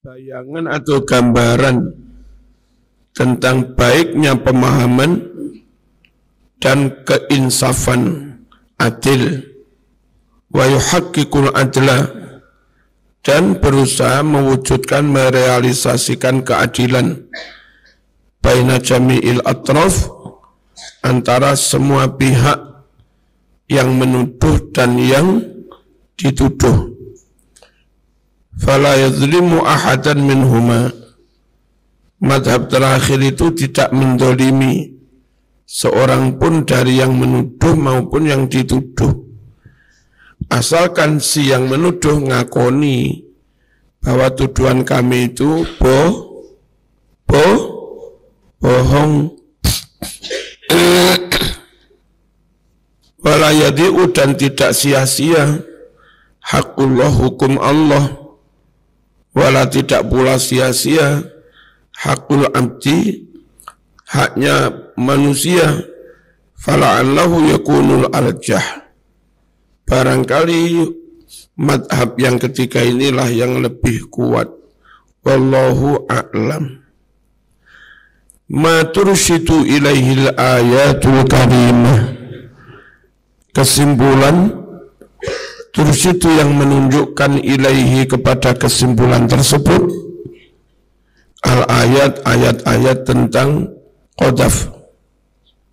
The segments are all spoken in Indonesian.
bayangan atau gambaran tentang baiknya pemahaman dan keinsafan adil wa yuhaqqiqul adla dan berusaha mewujudkan merealisasikan keadilan baina jami'il atraf antara semua pihak yang menuduh dan yang dituduh. Fala yadhlimu ahadan minhuma. Madhab terakhir itu tidak mendolimi seorang pun dari yang menuduh maupun yang dituduh. Asalkan si yang menuduh ngakoni bahwa tuduhan kami itu bohong. Wala yadi'u dan tidak sia-sia hakullah hukum Allah. Wala tidak pula sia-sia hakul abdi haknya manusia. Fala'allahu yakunul arjah. Barangkali madhab yang ketiga inilah yang lebih kuat. Wallahu a'lam. Ma tursyidu ilaihil ayatul karimah. Kesimpulan terus itu yang menunjukkan ilaihi kepada kesimpulan tersebut ayat-ayat tentang qadhaf,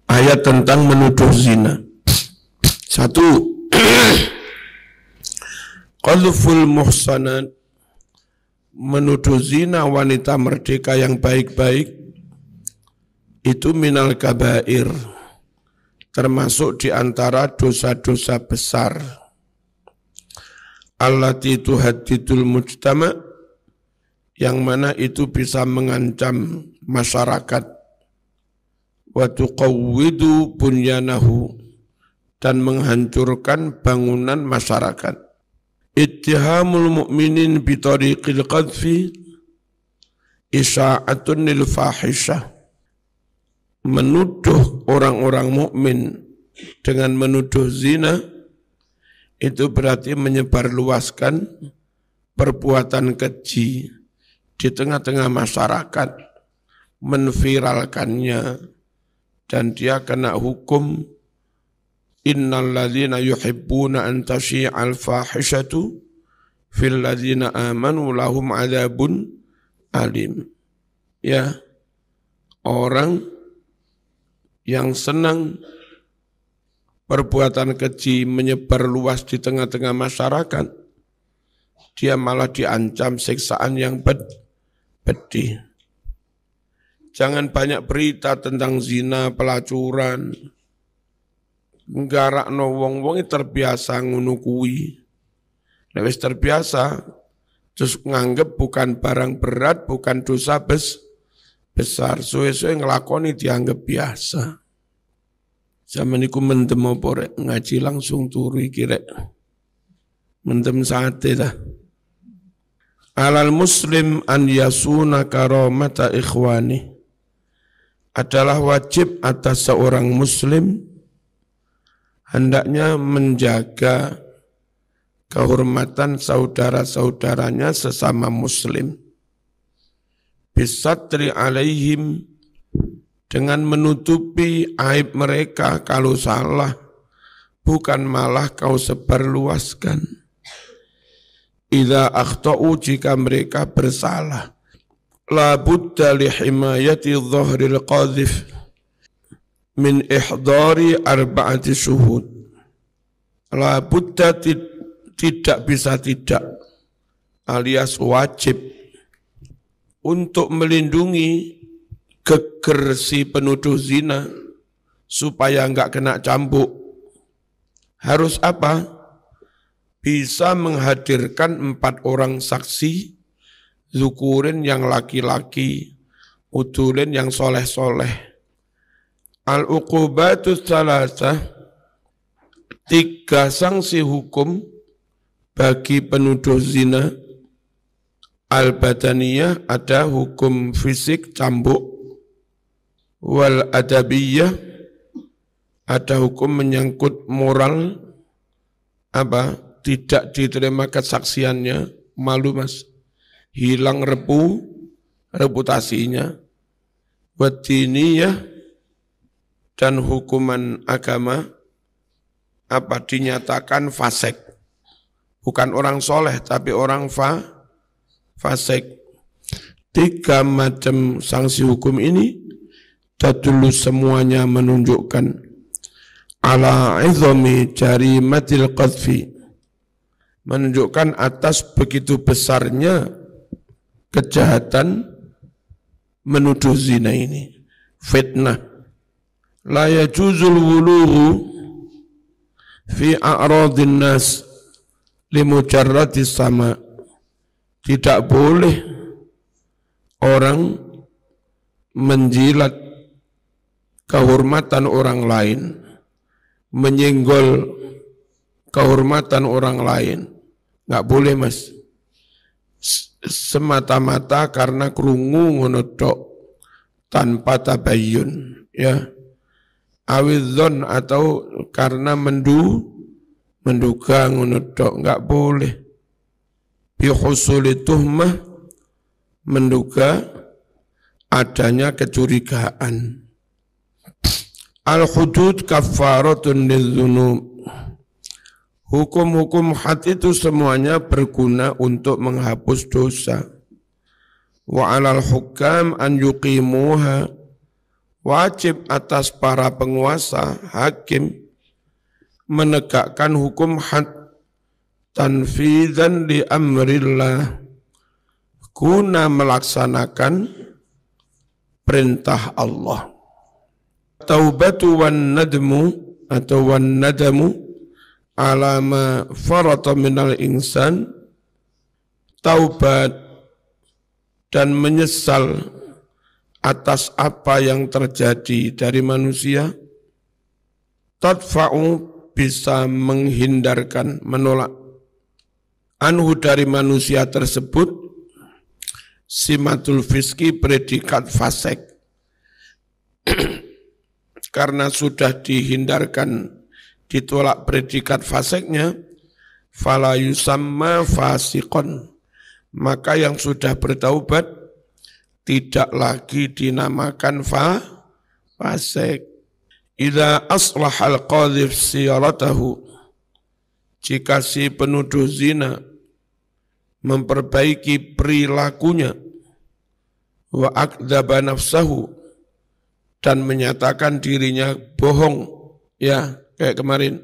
ayat tentang menuduh zina. Satu, qadhful muhsanat, menuduh zina wanita merdeka yang baik-baik itu minal kabair, termasuk di antara dosa-dosa besar. Allati tuhaddidul mujtama, yang mana itu bisa mengancam masyarakat. Wa tuqawwidu bunyanahu, dan menghancurkan bangunan masyarakat. Ittihamul mu'minin bitariqil qadfi isya'atun lil fahisyah, menuduh orang-orang mukmin dengan menuduh zina itu berarti menyebarluaskan perbuatan keji di tengah-tengah masyarakat, menviralkannya, dan dia kena hukum innal ladzina yuhibbuna an tasyi'al fahishatu fil ladzina amanu lahum adzabun alim. Ya, orang yang senang perbuatan keji menyebar luas di tengah-tengah masyarakat, dia malah diancam siksaan yang pedih. Jangan banyak berita tentang zina, pelacuran. Nggarakno wong-wong terbiasa ngono kuwi. Nek wis terbiasa, terus nganggep bukan barang berat, bukan dosa besar. Suwe-suwe ngelakoni dianggap biasa. Zaman iku mendem apa rek, ngaji langsung turu iki rek. Mendem sate dah. Alal muslim an yasuna karamata ikhwani. Adalah wajib atas seorang muslim hendaknya menjaga kehormatan saudara-saudaranya sesama muslim. Bisatri alaihim, dengan menutupi aib mereka kalau salah, bukan malah kau sebarluaskan. Idza akhtau, jika mereka bersalah. La budda li himayati dhahril qadhif min ihdari arba'ati syuhud. La budda, tidak bisa tidak, alias wajib untuk melindungi geger si penuduh zina supaya enggak kena cambuk. Harus apa? Bisa menghadirkan 4 orang saksi, zukurin yang laki-laki, udulin yang soleh-soleh. Al-uqubatus salasah, 3 sanksi hukum bagi penuduh zina. Al-badaniyah, ada hukum fisik cambuk. Wal adabiyah, ada hukum menyangkut moral, apa, tidak diterima kesaksiannya, malu mas, hilang reputasinya. Wadiniyah, dan hukuman agama dinyatakan fasik. Bukan orang soleh, tapi orang fasik. 3 macam sanksi hukum ini dulu semuanya menunjukkan ala izami jarimatil qadfi, menunjukkan atas begitu besarnya kejahatan menuduh zina ini, fitnah. La yajuzul wuluhu fi a'radin nas limujarradis sama, tidak boleh orang menjilat kehormatan orang lain, menyenggol kehormatan orang lain. Nggak boleh, Mas. Semata-mata karena krungu ngono tok tanpa tabayyun, ya. Awidzon, atau karena menduga ngono tok, nggak boleh. Bi husuli tuhmah, menduga adanya kecurigaan. Al-hudud kafaratun lidzunub. Hukum-hukum had itu semuanya berguna untuk menghapus dosa. Wa 'alal hukam an yuqimuha. Wajib atas para penguasa, hakim, menegakkan hukum had tanfidzan li amrillah, guna melaksanakan perintah Allah. Taubatu wan nadmu, atau wan nadamu ala ma farata minal insan, taubat dan menyesal atas apa yang terjadi dari manusia, tadfa'u, bisa menghindarkan, menolak, anhu, dari manusia tersebut, simatul fiski, predikat fasik. Karena sudah dihindarkan, ditolak predikat fasiknya, fala yusamma fasiqon, maka yang sudah bertaubat tidak lagi dinamakan fasik. Idza aslahal qadhif siyaratahu, jika si penuduh zina memperbaiki perilakunya, wa akdzaba nafsahu, dan menyatakan dirinya bohong, ya kayak kemarin,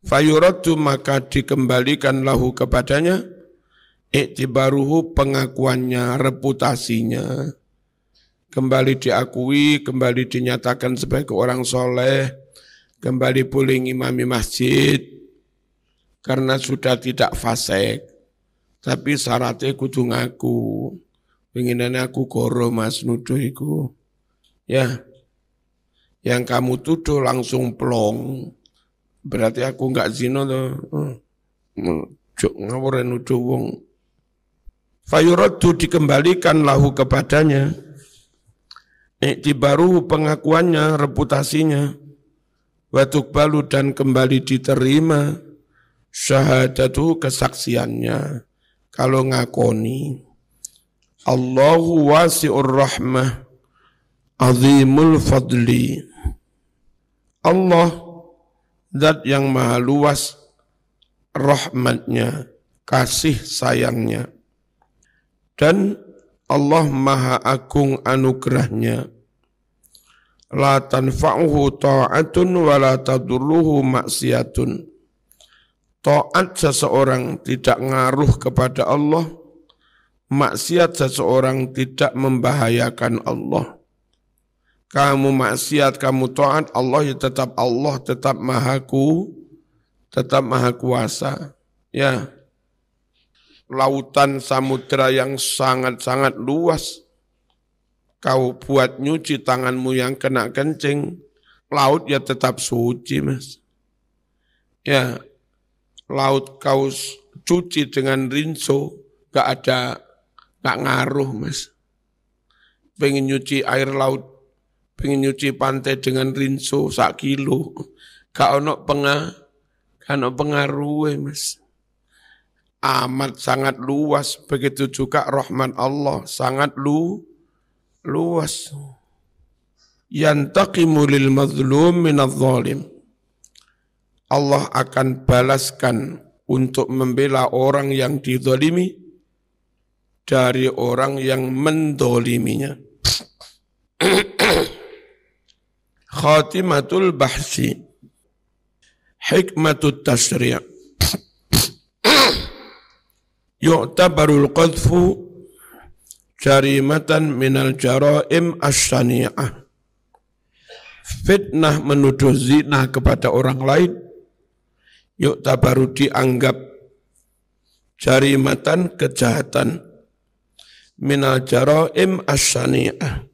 fayuraddu, maka dikembalikan lahu kepadanya, iktibaruhu, pengakuannya, reputasinya, kembali diakui, kembali dinyatakan sebagai orang soleh, kembali boleh ngimami masjid, karena sudah tidak fasik. Tapi syaratnya kudu ngaku, pengenannya aku goro Mas nuduh iku. Ya, yang kamu tuduh langsung plong, berarti aku enggak zina tuh. Ngawur nuduh wong. Fayuraddu, dikembalikan lahu kepadanya, iktibaru, pengakuannya, reputasinya, wa tuqbalu, dan kembali diterima, syahadatu, kesaksiannya, kalau ngakoni. Allahu wasi'ur rahmah, azimul fadli. Allah, zat yang maha luas rahmatnya, kasih sayangnya, dan Allah maha agung anugerahnya. La tanfa'uhu ta'atun wa la tadurruhu maksiatun. Ta'at seseorang tidak ngaruh kepada Allah, maksiat seseorang tidak membahayakan Allah. Kamu maksiat, kamu ta'at, Allah ya tetap Allah, tetap maha kuasa. Ya, lautan samudra yang sangat-sangat luas, kau buat nyuci tanganmu yang kena kencing, laut ya tetap suci, Mas. Ya, laut kau cuci dengan rinso, gak ngaruh, Mas. Pengen nyuci air laut, pengen nyuci pantai dengan rinso 1 kilo, gak ono pengaruh, Mas. amat sangat luas. Begitu juga rahmat Allah sangat luas. Yantaqimu lil mazlum minadh zalim. Allah akan balaskan untuk membela orang yang dizalimi dari orang yang mendoliminya. Khatimatul bahsi, hikmatut tasyri'. Yu'tabarul qadhfu jarimatan minal jaraim asyani'ah. Fitnah menuduh zina kepada orang lain yu'tabaru dianggap jarimatan kejahatan minal jaraim asyani'ah,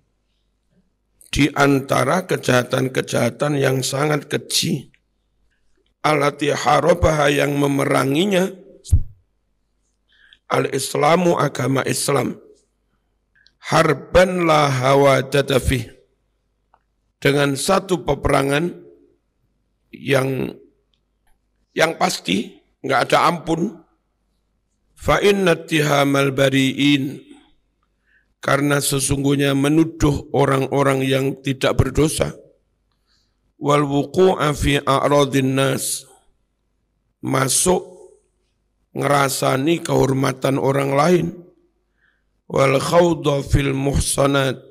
di antara kejahatan-kejahatan yang sangat keji. Allati harabaha yang memeranginya al-islamu agama Islam. Harban la hawadata fih, dengan satu peperangan yang pasti enggak ada ampun. Fa inna ittihamal bari'in, karena sesungguhnya menuduh orang-orang yang tidak berdosa, wal wuqu'a fi a'radin nas, masuk ngerasani kehormatan orang lain, wal khawda fil muhsanat,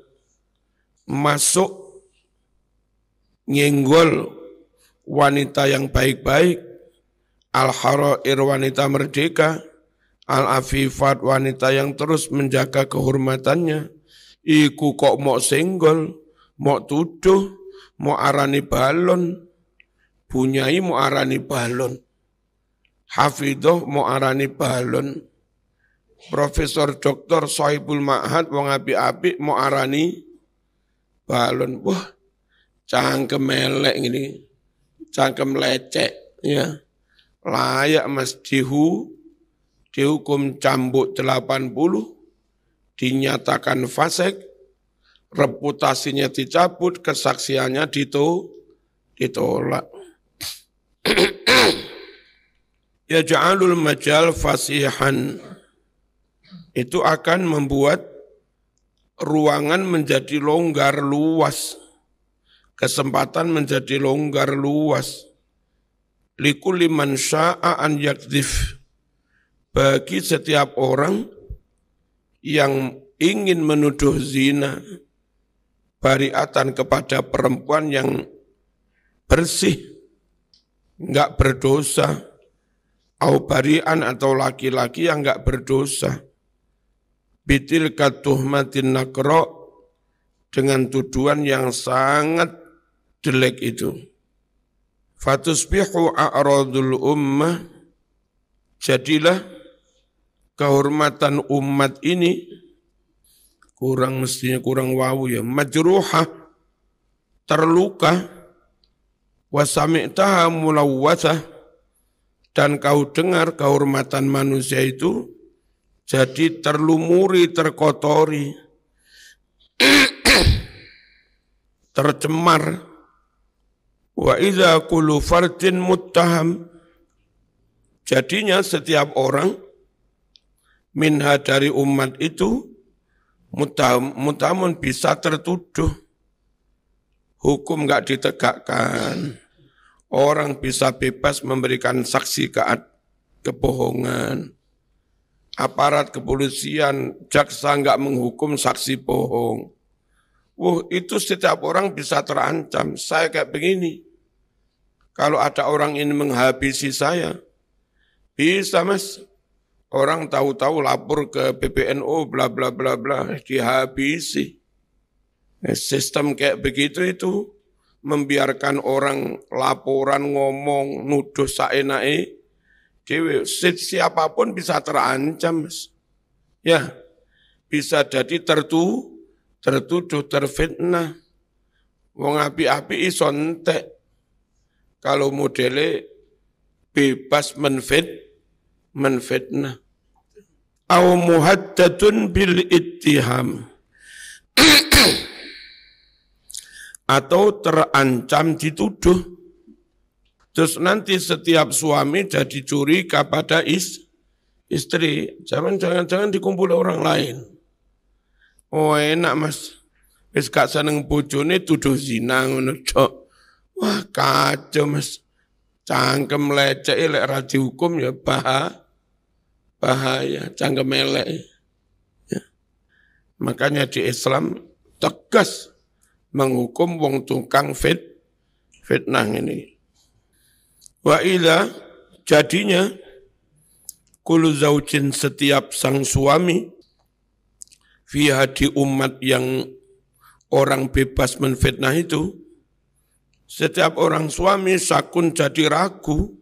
masuk nyenggol wanita yang baik-baik, al-harair wanita merdeka, al-afifat wanita yang terus menjaga kehormatannya, iku kok mau senggol, mau tuduh, mau arani balon, bunyai mau arani balon, hafidhoh mau arani balon, Profesor Doktor Sohibul Ma'had wong api-api mau arani balon. Wah, cangkem melek ini, cangkem lecek ya. Layak mas dihukum cambuk 80, dinyatakan fasik, reputasinya dicabut, kesaksiannya ditolak. Ya ja'alul majal fasihan, itu akan membuat ruangan menjadi longgar luas, kesempatan menjadi longgar luas. Likulli man sya'a an yakdzif, bagi setiap orang yang ingin menuduh zina, bariatan kepada perempuan yang bersih, enggak berdosa, au barian atau laki-laki yang enggak berdosa, bitil katuhmatin nakro, dengan tuduhan yang sangat jelek itu. Fatusbihu a'radul ummah, jadilah kehormatan umat ini kurang wawu ya, majruhah, terluka, wasami'taha mulawwathah, dan kau dengar kehormatan manusia itu jadi terlumuri, terkotori, tercemar. Wa idza kullu fardin muttaham, jadinya setiap orang minha dari umat itu mutamun bisa tertuduh, hukum enggak ditegakkan, orang bisa bebas memberikan saksi kebohongan, aparat kepolisian, jaksa enggak menghukum saksi bohong. Itu setiap orang bisa terancam. Saya kayak begini, kalau ada orang ini menghabisi saya, bisa mas, orang tahu-tahu lapor ke PBNU bla bla bla bla, dihabisi. Sistem kayak begitu itu membiarkan orang laporan, ngomong, nuduh saenake dewe. Siapapun bisa terancam mas. Ya, bisa jadi tertuduh, terfitnah. Wong api-api iso entek kalau modele bebas menfitnah. Au muhaddadun bil ittiham, atau terancam dituduh. Terus nanti setiap suami jadi curiga pada istri, jangan dikumpul orang lain. Oh enak mas, wis gak seneng bojone tuduh zina ngono cok. Wah kacau mas, cangkem lecek lek ra dihukum ya bahaya, cangkem elek. Ya. Makanya di Islam tegas menghukum wong tukang fitnah ini. Wa ila jadinya kullu zaujin setiap sang suami fiha di umat yang orang bebas menfitnah itu, setiap orang suami sakun jadi ragu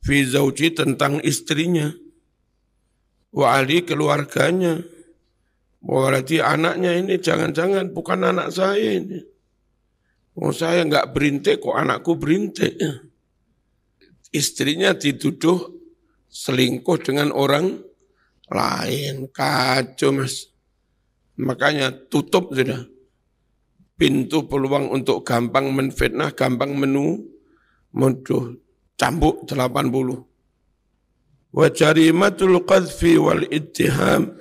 fi zauji tentang istrinya, wa ali keluarganya, berarti anaknya ini jangan-jangan bukan anak saya ini. Oh saya enggak berintik kok anakku berintik. Istrinya dituduh selingkuh dengan orang lain, kacau mas. Makanya tutup sudah pintu peluang untuk gampang menfitnah, gampang menuduh, cambuk 80. Wa jarimatul qadfi wal ittiham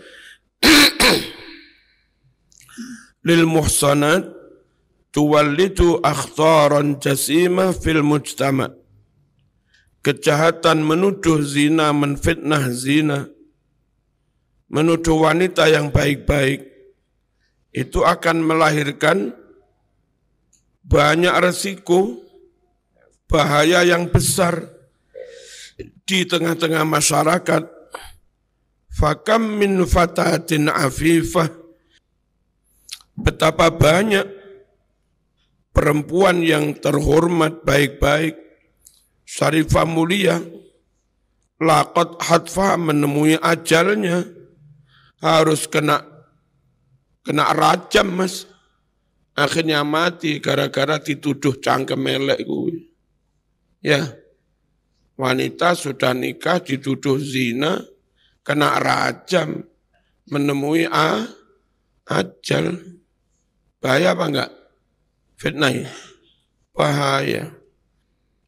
lil muhsanat tuwallidu akhtaran jasimah fil mujtama. Kejahatan menuduh zina, menfitnah zina, menuduh wanita yang baik-baik, itu akan melahirkan banyak resiko, bahaya yang besar di tengah-tengah masyarakat. Fakam min fatatin afifah, betapa banyak perempuan yang terhormat baik-baik, syarifah mulia, laqad hatfa menemui ajalnya, harus kena rajam mas, akhirnya mati gara-gara dituduh cangkem elek gue. Ya, wanita sudah nikah dituduh zina, kena rajam, menemui ajal. Bahaya apa enggak? Fitnah ya? Bahaya.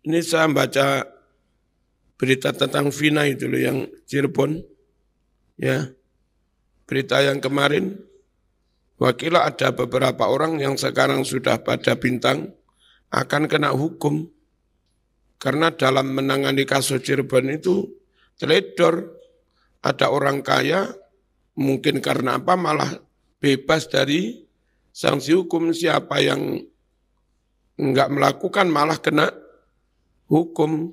Ini saya baca berita tentang Vina itu loh yang Cirebon. Ya, berita yang kemarin, wakilah ada beberapa orang yang sekarang sudah pada bintang akan kena hukum. Karena dalam menangani kasus Cirebon itu teledor. Ada orang kaya, mungkin karena apa malah bebas dari sanksi hukum. Siapa yang enggak melakukan malah kena hukum.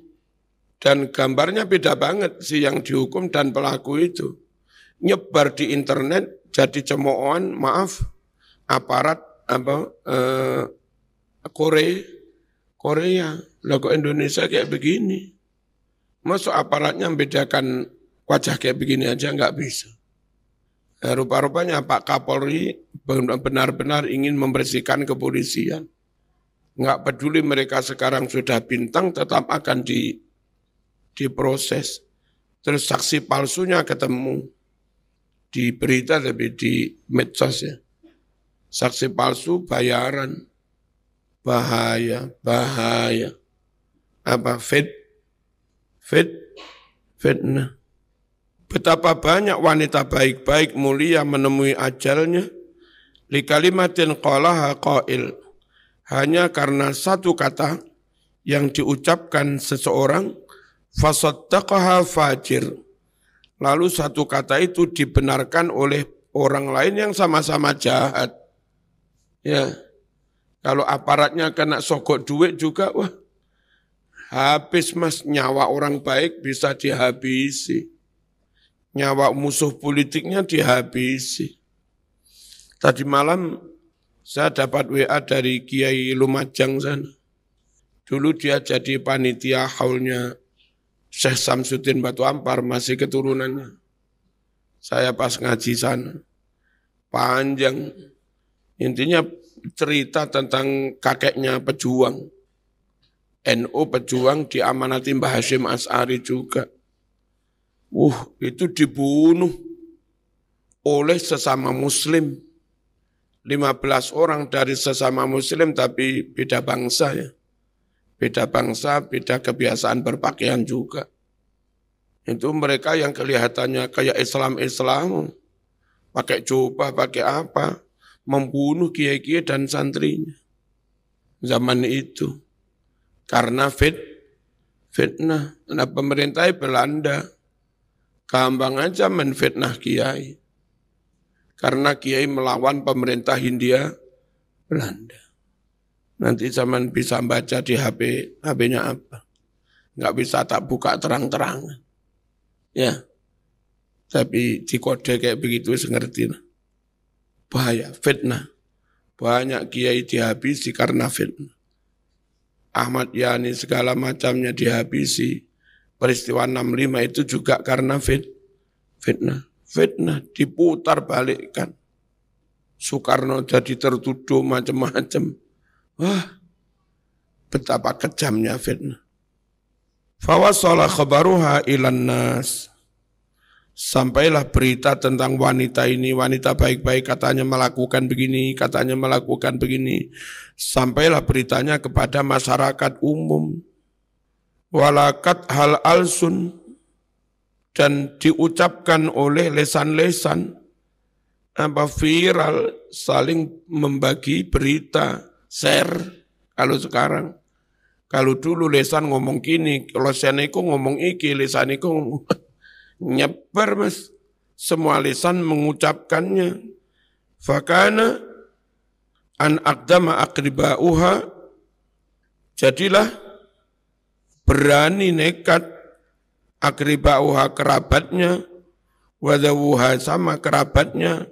Dan gambarnya beda banget si yang dihukum dan pelaku itu. Nyebar di internet jadi cemoohan, maaf, aparat Korea. Lah kok Indonesia kayak begini? Masuk aparatnya membedakan wajah kayak begini aja nggak bisa. Nah, rupa-rupanya Pak Kapolri benar-benar ingin membersihkan kepolisian. Nggak peduli mereka sekarang sudah bintang, tetap akan diproses. Terus saksi palsunya ketemu di berita tapi di medsos ya. Saksi palsu bayaran. Bahaya. Apa? Fitnah. Betapa banyak wanita baik-baik mulia menemui ajalnya li kalimatin qalaha qail, hanya karena satu kata yang diucapkan seseorang, fasaddaqaha fajir, lalu satu kata itu dibenarkan oleh orang lain yang sama-sama jahat. Ya, kalau aparatnya kena sogok duit juga, wah habis mas, nyawa orang baik bisa dihabisi. Nyawa musuh politiknya dihabisi. Tadi malam saya dapat WA dari Kiai Lumajang sana. Dulu dia jadi panitia haulnya Syekh Samsudin Batu Ampar, masih keturunannya. Saya pas ngaji sana. Panjang. Intinya cerita tentang kakeknya pejuang. NU pejuang diamanati Mbah Hasyim Asy'ari juga. Itu dibunuh oleh sesama muslim. 15 orang dari sesama muslim tapi beda bangsa ya. Beda bangsa, beda kebiasaan berpakaian juga. Itu mereka yang kelihatannya kayak Islam, pakai jubah, pakai apa, membunuh kiai-kiai dan santrinya. Zaman itu. Karena fitnah. Nah, pemerintah Belanda gampang aja menfitnah kiai. Karena kiai melawan pemerintah Hindia Belanda. Nanti zaman bisa baca di HP-nya apa. Nggak bisa tak buka terang-terangan. Ya, tapi di kode kayak begitu ngerti. Bahaya, fitnah. Banyak kiai dihabisi karena fitnah. Ahmad Yani segala macamnya dihabisi. Peristiwa 65 itu juga karena fitnah. Fitnah diputar balikkan. Soekarno jadi tertuduh macam-macam. Wah, betapa kejamnya fitnah. Fawasala khabaruha ilan nas. Sampailah berita tentang wanita ini, wanita baik-baik katanya melakukan begini, katanya melakukan begini. Sampailah beritanya kepada masyarakat umum. Walakat hal alsun, dan diucapkan oleh lesan-lesan, apa viral, saling membagi berita, share, kalau sekarang. Kalau dulu lesan ngomong gini, lesan itu ngomong iki, lesan itu nyebar mas. Semua lesan mengucapkannya. Fakana an aqdama aqriba'uha, jadilah berani nekat aqriba'uha kerabatnya, wadawuha sama kerabatnya,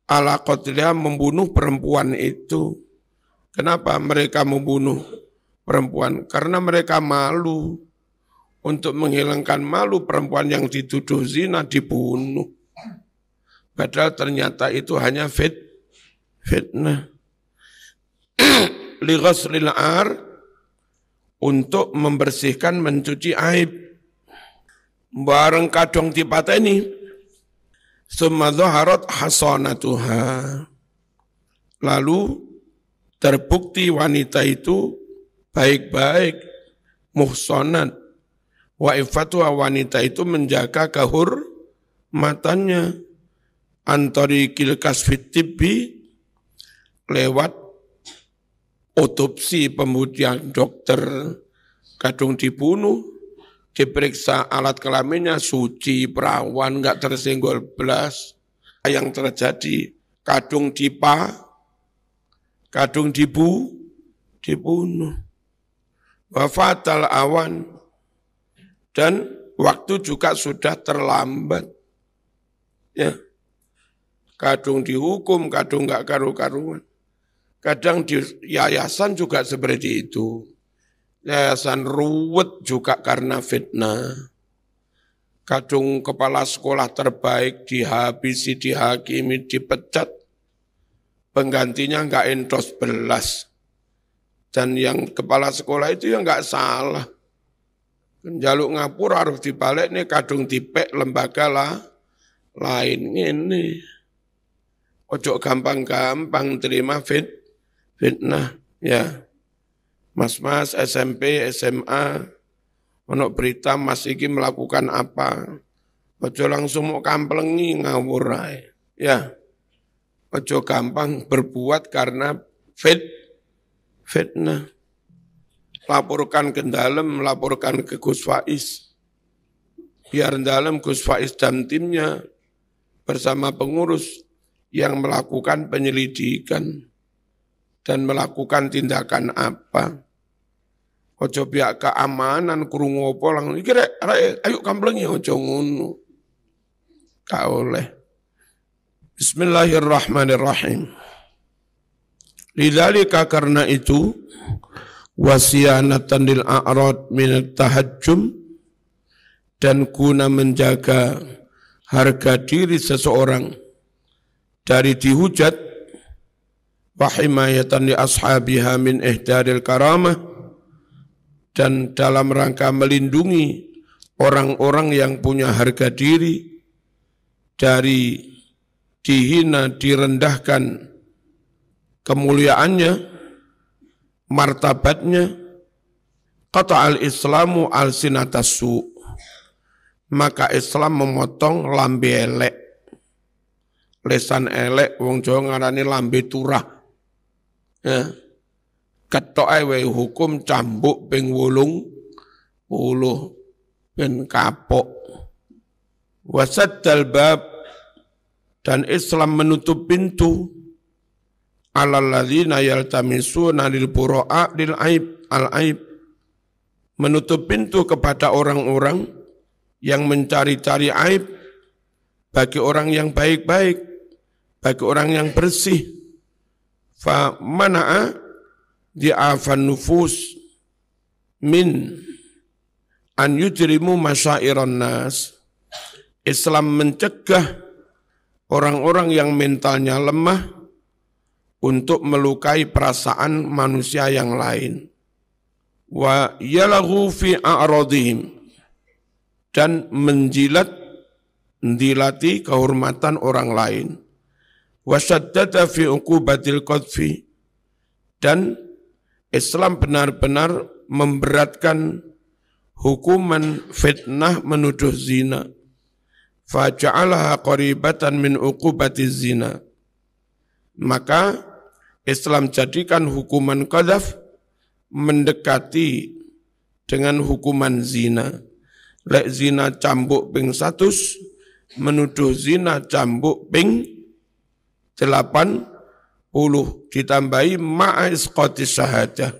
ala qatliha membunuh perempuan itu. Kenapa mereka membunuh perempuan? Karena mereka malu. Untuk menghilangkan malu, perempuan yang dituduh zina dibunuh. Padahal ternyata itu hanya fitnah. Li ghaslil ar, untuk membersihkan, mencuci aib. Bareng kadong dipateni, summa dhaharat hasanatuha. Lalu terbukti wanita itu baik-baik, muhsanat. Wa iffatuha, wanita itu menjaga kehormatannya. Antarikil kasfit tibbi, lewat otopsi pembuktian dokter, kadung dibunuh, diperiksa alat kelaminnya suci, perawan, enggak tersenggol belas. Yang terjadi kadung dibunuh. Wa fatal awan, dan waktu juga sudah terlambat. Ya. Kadung dihukum, kadung enggak karu-karuan. Kadang di yayasan juga seperti itu. Yayasan ruwet juga karena fitnah. Kadung kepala sekolah terbaik dihabisi, dihakimi, dipecat. Penggantinya enggak endos belas. Dan yang kepala sekolah itu yang enggak salah. Jaluk ngapur harus dibalik nih, kadung dipek lembaga lain ini. Ojo gampang-gampang terima fitnah. Ya, mas-mas SMP, SMA, ono berita mas iki melakukan apa. Ojo langsung mau kamplengi ngawur ae. Ya, ojo gampang berbuat karena fitnah. Laporkan ke dalam, laporkan ke Gus Faiz. Biar dalam Gus Faiz dan timnya bersama pengurus yang melakukan penyelidikan dan melakukan tindakan apa. Ojo pihak keamanan krungu apa lang iki rek ayo kamplengi ojo ngono. Ka oleh. Bismillahirrahmanirrahim. Lidzalika, karena itu, wasiyanatan lil a'rad min tahajjum, dan guna menjaga harga diri seseorang dari dihujat, wa himayatan li ashabiha min ihdaril karamah, dan dalam rangka melindungi orang-orang yang punya harga diri dari dihina, direndahkan kemuliaannya, martabatnya. Qata'al islamu al-sinatasu, maka Islam memotong lambe elek. Lesan elek wong Jawa ngarani lambe turah. Ya. Ketoke wae hukum cambuk ping 80 ben kapok. Wasaddal bab, dan Islam menutup pintu alal ladzina yaltamisuna lil bura'a lil aib al aib, menutup pintu kepada orang-orang yang mencari-cari aib bagi orang yang baik-baik, bagi orang yang bersih. Fa mana'a di'afan nufus min an yujrimu masyairon nas. Islam mencegah orang-orang yang mentalnya lemah untuk melukai perasaan manusia yang lain. Wa yalaghu fi a'radihim, dan mendilati kehormatan orang lain. Wa syaddada fi uqubatil qadfi, dan Islam benar-benar memberatkan hukuman fitnah menuduh zina. Faja'alaha qaribatan min uqubatiz zina. Maka Islam jadikan hukuman qadzaf mendekati dengan hukuman zina. Lek zina cambuk ping 100, menuduh zina cambuk ping 80, ditambahi ma'a isqatis syahadah,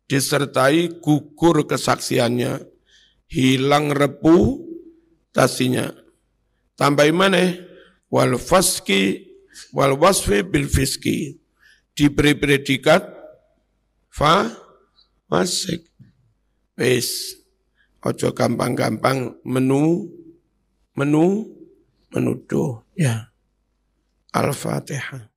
disertai gugur kesaksiannya, hilang reputasinya. Tambahi maneh wal fasqi wal wasfi bil fiski, diberi predikat fasik. Wis ojo gampang-gampang menuduh ya. Al-Fatihah.